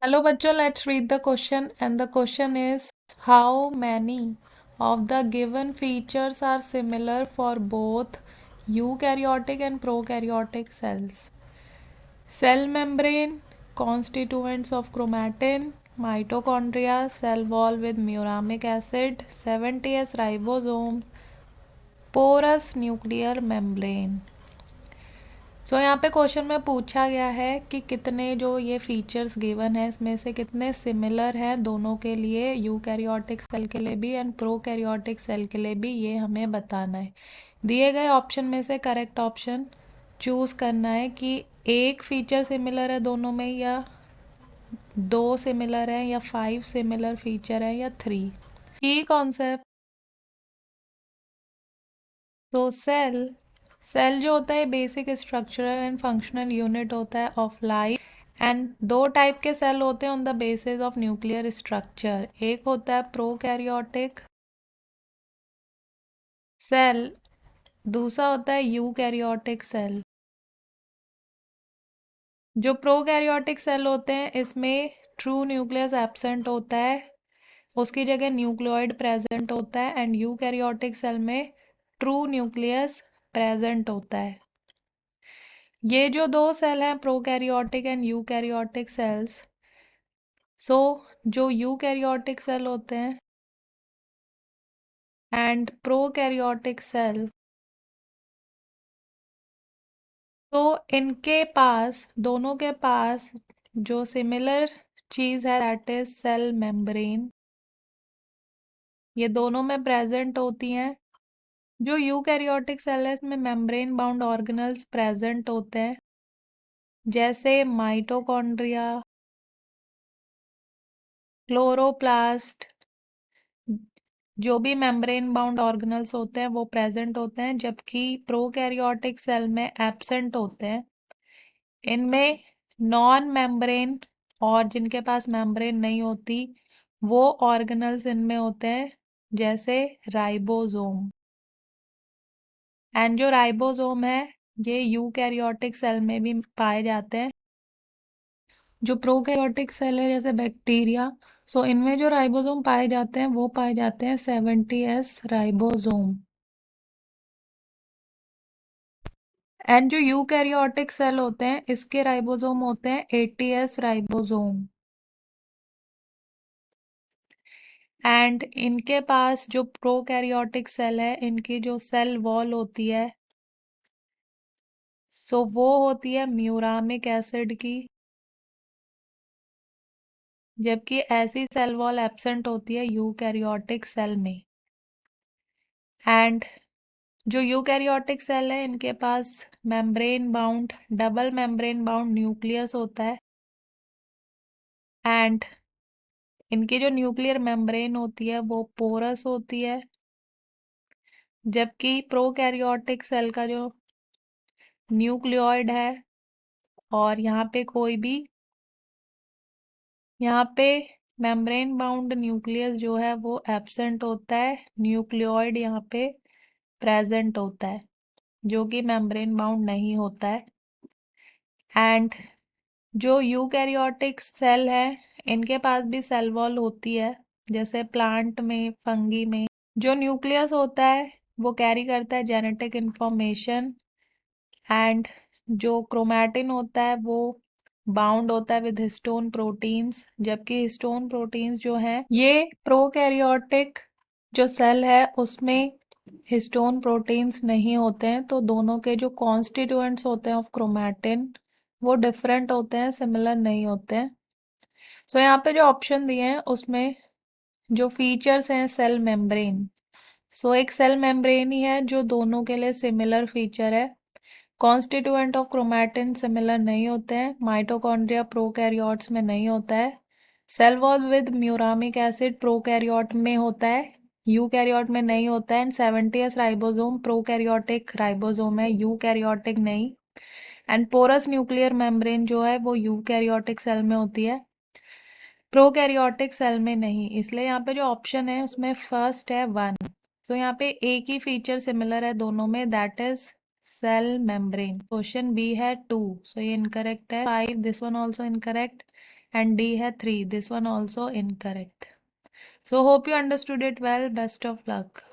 Hello bachcho, let's read the question, and the question is how many of the given features are similar for both eukaryotic and prokaryotic cells? Cell membrane, constituents of chromatin, mitochondria, cell wall with muramic acid, 70S ribosomes, porous nuclear membrane. यहाँ पे question में पूछा गया है कि कितने जो ये फीचर्स गिवन है इसमें से कितने सिमिलर हैं दोनों के लिए, यूकैरियोटिक सेल के लिए भी एंड प्रोकैरियोटिक सेल के लिए भी, ये हमें बताना है। दिए गए ऑप्शन में से करेक्ट ऑप्शन चूज़ करना है कि एक फीचर सिमिलर है दोनों में, या दो सिमिलर है, या 5 सिमिलर फीचर है, या 3। की कॉन्सेप्ट, तो सेल जो होता है basic structural and functional unit होता है ऑफ लाइफ। एंड दो टाइप के सेल होते हैं on the basis of nuclear structure. एक होता है प्रोकैरियोटिक सेल, दूसरा होता है यूकैरियोटिक सेल। जो प्रोकैरियोटिक सेल होते हैं इसमें ट्रू न्यूक्लियस एब्सेंट होता है, उसकी जगह न्यूक्लियोइड प्रेजेंट होता है। एंड यूकैरियोटिक सेल में ट्रू न्यूक्लियस प्रेजेंट होता है। ये जो दो सेल हैं प्रोकैरियोटिक एंड यूकैरियोटिक सेल्स, जो यूकैरियोटिक सेल होते हैं एंड प्रोकैरियोटिक सेल, तो इनके पास, दोनों के पास जो सिमिलर चीज़ है दैट इज सेल मेम्ब्रेन, ये दोनों में प्रेजेंट होती हैं। जो यूकैरियोटिक सेल है इसमें मेम्ब्रेन बाउंड ऑर्गेनल्स प्रेजेंट होते हैं, जैसे माइटोकॉन्ड्रिया, क्लोरोप्लास्ट, जो भी मेम्ब्रेन बाउंड ऑर्गेनल्स होते हैं वो प्रेजेंट होते हैं, जबकि प्रोकैरियोटिक सेल में एब्सेंट होते हैं। इनमें नॉन मेम्ब्रेन और जिनके पास मेम्ब्रेन नहीं होती वो ऑर्गेनल्स इनमें होते हैं, जैसे राइबोसोम। एंड जो राइबोसोम है ये यूकैरियोटिक सेल में भी पाए जाते हैं। जो प्रोकैरियोटिक सेल है जैसे बैक्टीरिया, इनमें जो राइबोसोम पाए जाते हैं वो पाए जाते हैं 70S राइबोसोम। एंड जो यूकैरियोटिक सेल होते हैं इसके राइबोसोम होते हैं 80S राइबोसोम। एंड इनके पास जो प्रोकैरियोटिक सेल है इनकी जो सेल वॉल होती है वो होती है म्यूरामिक एसिड की, जबकि ऐसी सेल वॉल एब्सेंट होती है यूकैरियोटिक सेल में। एंड जो यूकैरियोटिक सेल है इनके पास membrane bound, double membrane bound nucleus होता है। एंड इनकी जो न्यूक्लियर मेम्ब्रेन होती है वो पोरस होती है, जबकि प्रोकैरियोटिक सेल का जो न्यूक्लियोइड है और यहाँ पे मेम्ब्रेन बाउंड न्यूक्लियस जो है वो एब्सेंट होता है, न्यूक्लियोइड यहाँ पे प्रेजेंट होता है जो कि मेम्ब्रेन बाउंड नहीं होता है। एंड जो यूकैरियोटिक सेल है इनके पास भी सेल वॉल होती है, जैसे प्लांट में, फंगी में। जो न्यूक्लियस होता है वो कैरी करता है जेनेटिक इंफॉर्मेशन। एंड जो क्रोमैटिन होता है वो बाउंड होता है विद हिस्टोन प्रोटीन्स, जबकि हिस्टोन प्रोटीन्स जो हैं ये प्रोकैरियोटिक जो सेल है उसमें हिस्टोन प्रोटीन्स नहीं होते हैं। तो दोनों के जो कॉन्स्टिट्यूएंट्स होते हैं ऑफ क्रोमैटिन वो डिफरेंट होते हैं, सिमिलर नहीं होते हैं। यहाँ पे जो ऑप्शन दिए हैं उसमें जो फीचर्स हैं सेल मेम्ब्रेन, एक सेल मेम्ब्रेन ही है जो दोनों के लिए सिमिलर फीचर है। कॉन्स्टिट्यूएंट ऑफ क्रोमैटिन सिमिलर नहीं होते हैं, माइटोकॉन्ड्रिया प्रोकैरियोट्स में नहीं होता है। Cell wall with muramic acid prokaryote में होता है, यूकैरियोट में नहीं होता है। And 70S ribosome prokaryotic ribosome है, यूकैरियोटिक नहीं। एंड पोरस न्यूक्लियर मेम्ब्रेन जो है वो यूकैरियोटिक सेल में होती है, प्रोकैरियोटिक सेल में नहीं। इसलिए यहाँ पे जो ऑप्शन है उसमें फर्स्ट है 1। यहाँ पे एक ही फीचर सिमिलर है दोनों में, that is cell membrane. Question B है 2, ये इनकरेक्ट है। 5, this one also incorrect. And D है 3, this one also incorrect. So hope you understood it well. Best of luck.